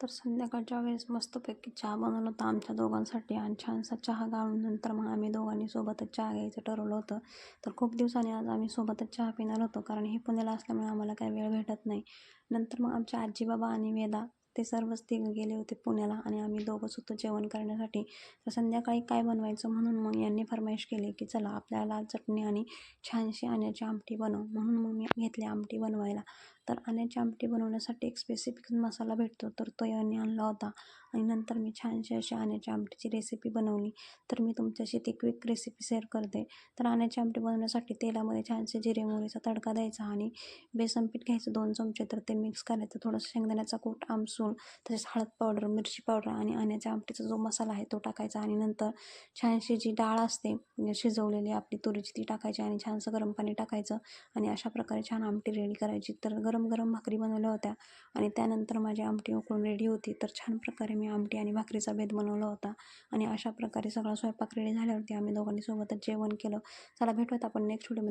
तर संध्याकाळच्या वेळेस मस्तपैकी चहा बनवला होता आमच्या दोघांसाठी आणि छानसा चहा गाळून नंतर मग आम्ही दोघांनी सोबतच चहा घ्यायचं ठरवलं होतं. तर खूप दिवसांनी आज आम्ही सोबतच चहा पिणार होतो, कारण हे पुण्याला असल्यामुळे आम्हाला काही वेळ भेटत नाही. नंतर मग आमचे आजी-बाबा आणि वेदा ते सर्वच तिघं गेले होते पुण्याला आणि आम्ही दोघंच होतो जेवण करण्यासाठी. तर संध्याकाळी काय बनवायचं म्हणून मग यांनी फर्माईश केली की चला आपल्याला लाल चटणी आणि छानशी आण्याची आमटी बनव. म्हणून मग मी घेतली आमटी बनवायला. तर आण्याची आमटी बनवण्यासाठी एक स्पेसिफिक मसाला भेटतो, तर तो यांनी आणला होता आणि नंतर मी छानशी अशी आण्याच्या आमटीची रेसिपी बनवली. तर मी तुमच्याशी ती क्विक रेसिपी शेअर करते. तर आण्याची आमटी बनवण्यासाठी तेलामध्ये छानसे जिरे मोहरीचा तडका द्यायचा आणि बेसन पीठ घ्यायचं 2 चमचे, तर ते मिक्स करायचं. थोडंसं शेंगदाण्याचा कूट, आमसूल, तसेच हळद पावडर, मिरची पावडर आणि आण्याच्या आमटीचा जो मसाला आहे तो टाकायचा आणि नंतर छानशी जी डाळ असते म्हणजे शिजवलेली आपली तुरीची ती टाकायची आणि छानसं गरम पाणी टाकायचं आणि अशा प्रकारे छान आमटी रेडी करायची. तर गरम गरम भाकरी बनवल्या होत्या आणि त्यानंतर माझी आमटी उकळून रेडी होती. तर छान प्रकारे मी आमटी आणि भाकरीचा बेत बनवला होता आणि अशा प्रकारे सगळा स्वयंपाक रेडी झाल्यावरती आम्ही दोघांनी सोबतच जेवण केलं. चला भेटूयात आपण नेक्स्ट व्हिडिओ.